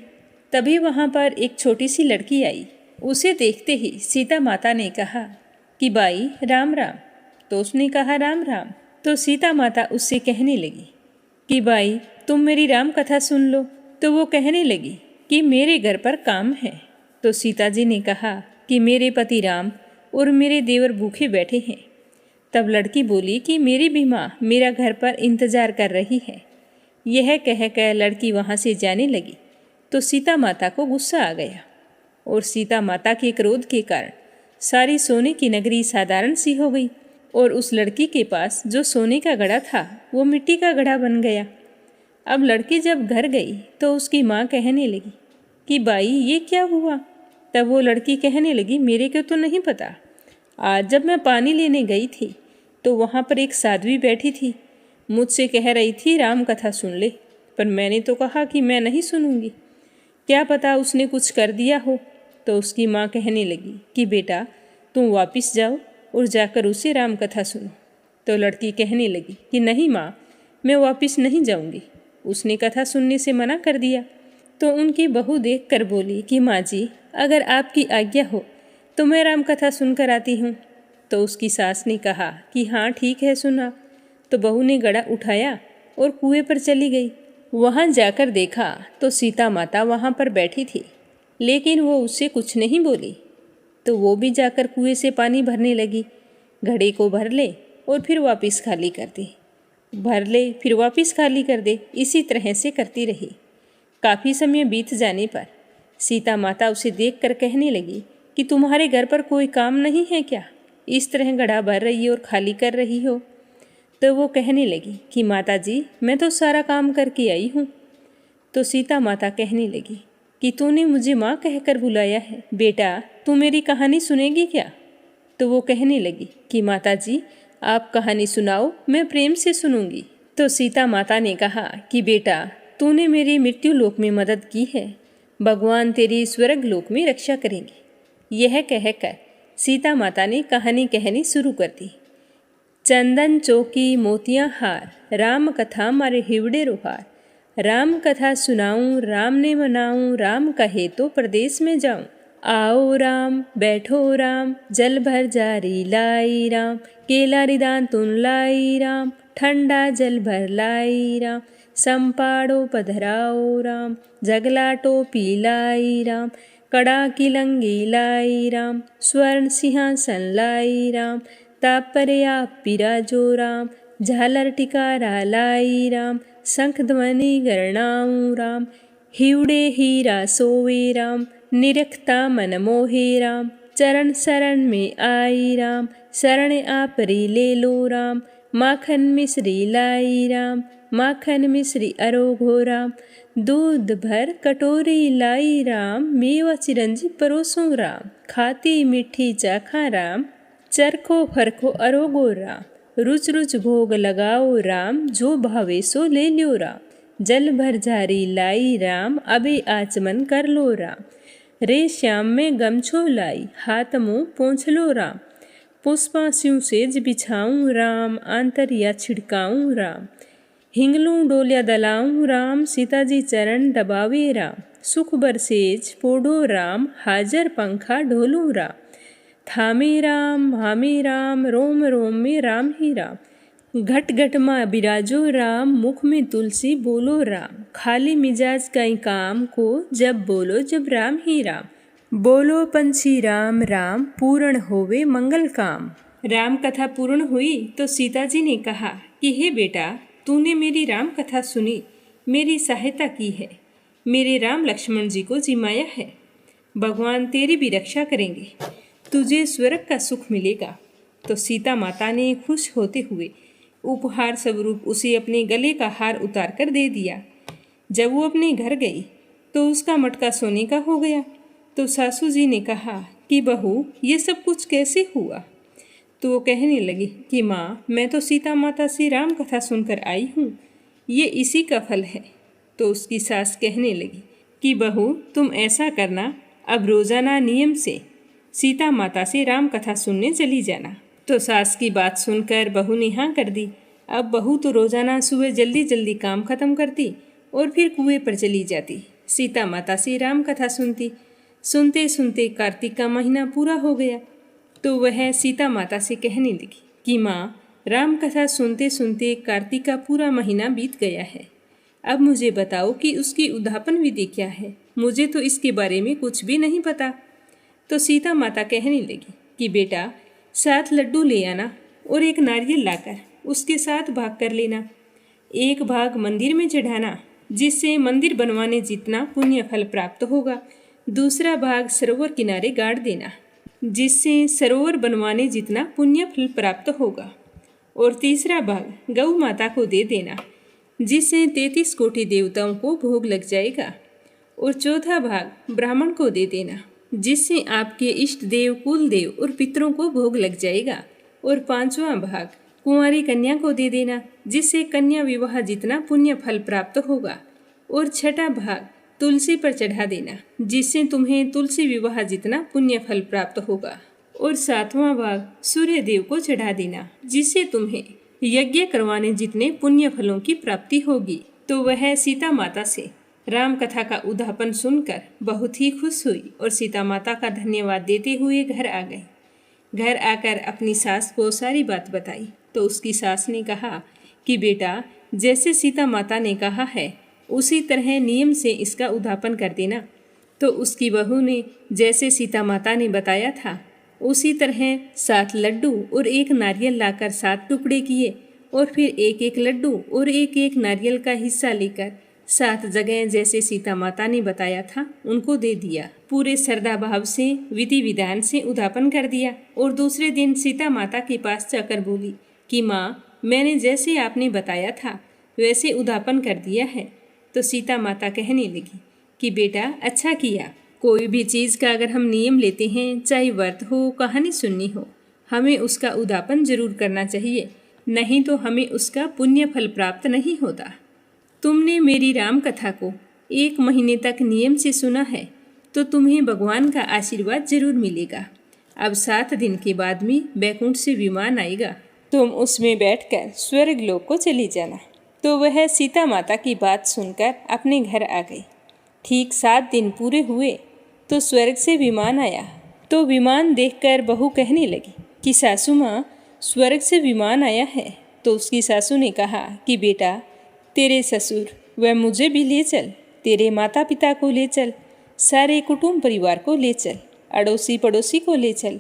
तभी वहाँ पर एक छोटी सी लड़की आई। उसे देखते ही सीता माता ने कहा कि बाई राम राम। तो उसने कहा राम राम। तो सीता माता उससे कहने लगी कि बाई तुम मेरी राम कथा सुन लो। तो वो कहने लगी कि मेरे घर पर काम है। तो सीता जी ने कहा कि मेरे पति राम और मेरे देवर भूखे बैठे हैं। तब लड़की बोली कि मेरी भी माँ मेरा घर पर इंतजार कर रही है। यह कहकर लड़की वहाँ से जाने लगी। तो सीता माता को गुस्सा आ गया और सीता माता के क्रोध के कारण सारी सोने की नगरी साधारण सी हो गई और उस लड़की के पास जो सोने का घड़ा था वो मिट्टी का घड़ा बन गया। अब लड़की जब घर गई तो उसकी माँ कहने लगी कि बाई ये क्या हुआ। तब वो लड़की कहने लगी मेरे को तो नहीं पता। आज जब मैं पानी लेने गई थी तो वहाँ पर एक साध्वी बैठी थी, मुझसे कह रही थी राम कथा सुन ले, पर मैंने तो कहा कि मैं नहीं सुनूंगी। क्या पता उसने कुछ कर दिया हो। तो उसकी माँ कहने लगी कि बेटा तुम वापस जाओ और जाकर उसे राम कथा सुनो। तो लड़की कहने लगी कि नहीं माँ, मैं वापस नहीं जाऊंगी, उसने कथा सुनने से मना कर दिया। तो उनकी बहू देख कर बोली कि माँ जी, अगर आपकी आज्ञा हो तो मैं राम कथा सुनकर आती हूँ। तो उसकी सास ने कहा कि हाँ ठीक है सुना। तो बहू ने घड़ा उठाया और कुएं पर चली गई। वहाँ जाकर देखा तो सीता माता वहाँ पर बैठी थी, लेकिन वो उससे कुछ नहीं बोली। तो वो भी जाकर कुएं से पानी भरने लगी। घड़े को भर ले और फिर वापस खाली कर दे, भर ले फिर वापस खाली कर दे, इसी तरह से करती रही। काफ़ी समय बीत जाने पर सीता माता उसे देखकर कहने लगी कि तुम्हारे घर पर कोई काम नहीं है क्या, इस तरह घड़ा भर रही हो और खाली कर रही हो। तो वो कहने लगी कि माता जी मैं तो सारा काम करके आई हूँ। तो सीता माता कहने लगी कि तूने मुझे माँ कहकर बुलाया है, बेटा तू मेरी कहानी सुनेगी क्या। तो वो कहने लगी कि माता जी आप कहानी सुनाओ, मैं प्रेम से सुनूंगी। तो सीता माता ने कहा कि बेटा तूने मेरी मृत्यु लोक में मदद की है, भगवान तेरी स्वर्ग लोक में रक्षा करेंगे। यह कहकर सीता माता ने कहानी कहनी शुरू कर दी। चंदन चौकी मोतियाँ हार, राम कथा मारे हिवड़े रुहार। राम कथा सुनाऊं, राम ने मनाऊं, राम कहे तो प्रदेश में जाऊं। आओ राम बैठो राम, जल भर जारी लाई राम। केला रिदान तुन लाई राम, ठंडा जल भर लाई राम। संपाड़ो पधराओ राम, जगला टोपी लाई राम। कड़ा की लंगी लाई राम, स्वर्ण सिंहासन लाई राम। तापरे आप विराजो राम, झालर टिकारा लाई राम। शंख ध्वनि गरणाऊं राम, हिवड़े हीरा सोवे राम। निरखता मन मोहे राम, चरण शरण में आई राम। शरण आपरी ले लो राम, माखन मिश्री लाई राम। माखन मिश्री अरोघो राम, दूध भर कटोरी लाई राम। मेवा चिरंजी परोसो राम, खाती मीठी चाखा राम। चरखो फरखो अरोगो राम, रुच रुच भोग लगाओ राम। जो भावे सो ले ल्यो राम, जल भर जारी लाई राम। अबे आचमन कर लो राम, रे श्याम में गमछो लाई। हाथ मुँह पोंछ लो राम, पुष्पा स्यों सेज बिछाऊं राम। आंतरिया छिड़काऊं राम, हिंगलूं डोलिया दलाऊं राम। सीता जी चरण दबावे राम, सुख बरसेज पोडो राम। हाजर पंखा ढोलूं राम, थामे राम हामे राम। रोम रोम में राम ही राम, घट घट माँ बिराजो राम। मुख में तुलसी बोलो राम, खाली मिजाज कई काम को। जब बोलो जब राम ही राम, बोलो पंछी राम राम। पूर्ण होवे मंगल काम। राम कथा पूर्ण हुई तो सीता जी ने कहा कि हे बेटा तूने मेरी राम कथा सुनी, मेरी सहायता की है, मेरे राम लक्ष्मण जी को जिमाया है। भगवान तेरी भी रक्षा करेंगे, तुझे स्वर्ग का सुख मिलेगा। तो सीता माता ने खुश होते हुए उपहार स्वरूप उसे अपने गले का हार उतार कर दे दिया। जब वो अपने घर गई तो उसका मटका सोने का हो गया। तो सासू जी ने कहा कि बहू, ये सब कुछ कैसे हुआ? तो वो कहने लगी कि माँ, मैं तो सीता माता से राम कथा सुनकर आई हूँ, ये इसी का फल है। तो उसकी सास कहने लगी कि बहू, तुम ऐसा करना, अब रोजाना नियम से सीता माता से राम कथा सुनने चली जाना। तो सास की बात सुनकर बहू ने हाँ कर दी। अब बहू तो रोजाना सुबह जल्दी जल्दी काम खत्म करती और फिर कुएं पर चली जाती, सीता माता से राम कथा सुनती। सुनते सुनते कार्तिक का महीना पूरा हो गया। तो वह सीता माता से कहने लगी कि माँ, राम कथा सुनते सुनते कार्तिक का पूरा महीना बीत गया है। अब मुझे बताओ कि उसकी उद्यापन विधि क्या है? मुझे तो इसके बारे में कुछ भी नहीं पता। तो सीता माता कहने लगी कि बेटा, 7 लड्डू ले आना और एक नारियल लाकर उसके 7 भाग कर लेना। एक भाग मंदिर में चढ़ाना, जिससे मंदिर बनवाने जितना पुण्य फल प्राप्त होगा। दूसरा भाग सरोवर किनारे गाड़ देना, जिससे सरोवर बनवाने जितना पुण्य फल प्राप्त होगा। और तीसरा भाग गौ माता को दे देना, जिससे 33 कोटि देवताओं को भोग लग जाएगा। और चौथा भाग ब्राह्मण को दे देना, जिससे आपके इष्ट देव, कुल देव और पितरों को भोग लग जाएगा। और 5वां भाग कुंवारी कन्या को दे देना, जिससे कन्या विवाह जितना पुण्य फल प्राप्त होगा। और 6ठा भाग तुलसी पर चढ़ा देना, जिससे तुम्हें तुलसी विवाह जितना पुण्य फल प्राप्त होगा। और 7वां भाग सूर्य देव को चढ़ा देना, जिससे तुम्हें यज्ञ करवाने जितने पुण्य फलों की प्राप्ति होगी। तो वह सीता माता से राम कथा का उद्यापन सुनकर बहुत ही खुश हुई और सीता माता का धन्यवाद देते हुए घर आ गई। घर आकर अपनी सास को सारी बात बताई। तो उसकी सास ने कहा कि बेटा, जैसे सीता माता ने कहा है उसी तरह नियम से इसका उद्यापन कर देना। तो उसकी बहू ने जैसे सीता माता ने बताया था उसी तरह 7 लड्डू और एक नारियल लाकर 7 टुकड़े किए और फिर एक एक लड्डू और एक एक नारियल का हिस्सा लेकर 7 जगह जैसे सीता माता ने बताया था उनको दे दिया। पूरे श्रद्धा भाव से विधि विधान से उद्यापन कर दिया। और दूसरे दिन सीता माता के पास जाकर बोली कि माँ, मैंने जैसे आपने बताया था वैसे उद्यापन कर दिया है। तो सीता माता कहने लगी कि बेटा, अच्छा किया। कोई भी चीज़ का अगर हम नियम लेते हैं, चाहे व्रत हो, कहानी सुननी हो, हमें उसका उद्यापन जरूर करना चाहिए, नहीं तो हमें उसका पुण्य फल प्राप्त नहीं होता। तुमने मेरी राम कथा को 1 महीने तक नियम से सुना है तो तुम्हें भगवान का आशीर्वाद जरूर मिलेगा। अब 7 दिन के बाद में बैकुंठ से विमान आएगा, तुम उसमें बैठकर स्वर्ग लोक को चली जाना। तो वह सीता माता की बात सुनकर अपने घर आ गई। ठीक 7 दिन पूरे हुए तो स्वर्ग से विमान आया। तो विमान देखकर बहू कहने लगी कि सासू माँ, स्वर्ग से विमान आया है। तो उसकी सासू ने कहा कि बेटा, तेरे ससुर व मुझे भी ले चल, तेरे माता पिता को ले चल, सारे कुटुंब परिवार को ले चल, अड़ोसी पड़ोसी को ले चल।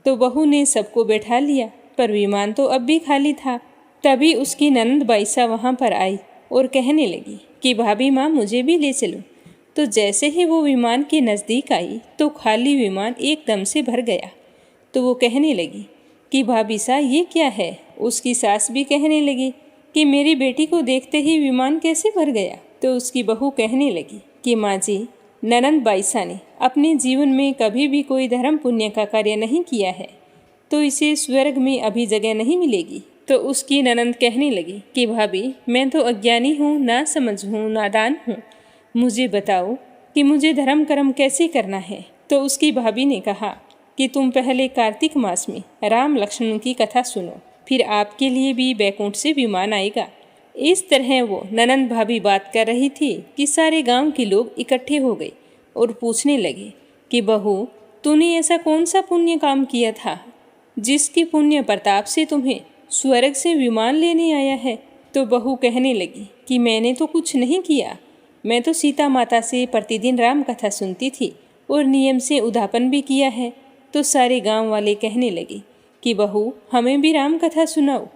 तो बहू ने सबको बैठा लिया, पर विमान तो अब भी खाली था। तभी उसकी ननद बाईसा वहाँ पर आई और कहने लगी कि भाभी माँ, मुझे भी ले चलो। तो जैसे ही वो विमान के नज़दीक आई तो खाली विमान एकदम से भर गया। तो वो कहने लगी कि भाभी सा, ये क्या है? उसकी सास भी कहने लगी कि मेरी बेटी को देखते ही विमान कैसे भर गया? तो उसकी बहू कहने लगी कि माँ जी, ननद बाईसा ने अपने जीवन में कभी भी कोई धर्म पुण्य का कार्य नहीं किया है, तो इसे स्वर्ग में अभी जगह नहीं मिलेगी। तो उसकी ननद कहने लगी कि भाभी, मैं तो अज्ञानी हूँ, ना समझ हूँ, नादान हूँ, मुझे बताओ कि मुझे धर्म कर्म कैसे करना है। तो उसकी भाभी ने कहा कि तुम पहले कार्तिक मास में राम लक्ष्मण की कथा सुनो, फिर आपके लिए भी बैकुंठ से विमान आएगा। इस तरह वो ननंद भाभी बात कर रही थी कि सारे गांव के लोग इकट्ठे हो गए और पूछने लगे कि बहू, तूने ऐसा कौन सा पुण्य काम किया था जिसके पुण्य प्रताप से तुम्हें स्वर्ग से विमान लेने आया है? तो बहू कहने लगी कि मैंने तो कुछ नहीं किया, मैं तो सीता माता से प्रतिदिन राम कथा सुनती थी और नियम से उद्यापन भी किया है। तो सारे गांव वाले कहने लगे कि बहू, हमें भी राम कथा सुनाओ।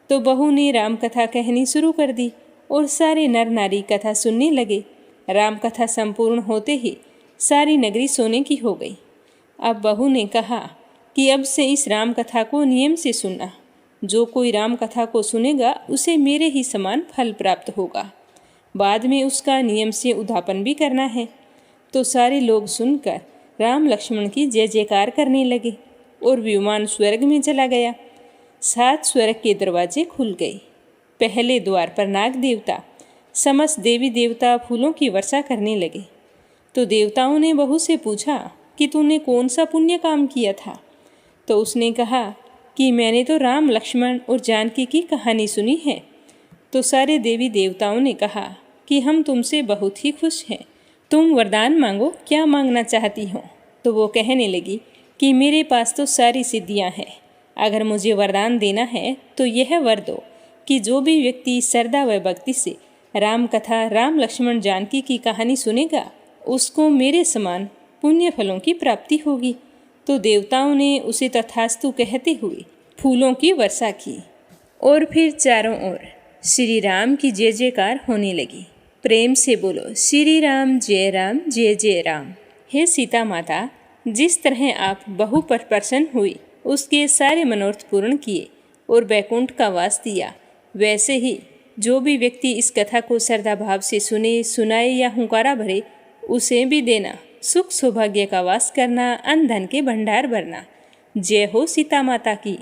तो बहू ने राम कथा कहनी शुरू कर दी और सारे नर नारी कथा सुनने लगे। राम कथा संपूर्ण होते ही सारी नगरी सोने की हो गई। अब बहू ने कहा कि अब से इस राम कथा को नियम से सुनना, जो कोई राम कथा को सुनेगा उसे मेरे ही समान फल प्राप्त होगा। बाद में उसका नियम से उद्यापन भी करना है। तो सारे लोग सुनकर राम लक्ष्मण की जय जयकार करने लगे और विमान स्वर्ग में चला गया। 7 स्वर्ग के दरवाजे खुल गए। पहले द्वार पर नाग देवता, समस्त देवी देवता फूलों की वर्षा करने लगे। तो देवताओं ने बहू से पूछा कि तूने कौन सा पुण्य काम किया था। तो उसने कहा कि मैंने तो राम लक्ष्मण और जानकी की कहानी सुनी है। तो सारे देवी देवताओं ने कहा कि हम तुमसे बहुत ही खुश हैं, तुम वरदान मांगो, क्या मांगना चाहती हो। तो वो कहने लगी कि मेरे पास तो सारी सिद्धियां हैं, अगर मुझे वरदान देना है तो यह वर दो कि जो भी व्यक्ति श्रद्धा व भक्ति से राम कथा, राम लक्ष्मण जानकी की कहानी सुनेगा उसको मेरे समान पुण्य फलों की प्राप्ति होगी। तो देवताओं ने उसे तथास्तु कहते हुए फूलों की वर्षा की और फिर चारों ओर श्री राम की जय जयकार होने लगी। प्रेम से बोलो श्री राम जय जय राम। हे सीता माता, जिस तरह आप बहु पर प्रसन्न हुई, उसके सारे मनोरथ पूर्ण किए और बैकुंठ का वास दिया, वैसे ही जो भी व्यक्ति इस कथा को श्रद्धा भाव से सुने, सुनाए या हुंकारा भरे, उसे भी देना, सुख सौभाग्य का वास करना, अन्न धन के भंडार भरना। जय हो सीता माता की।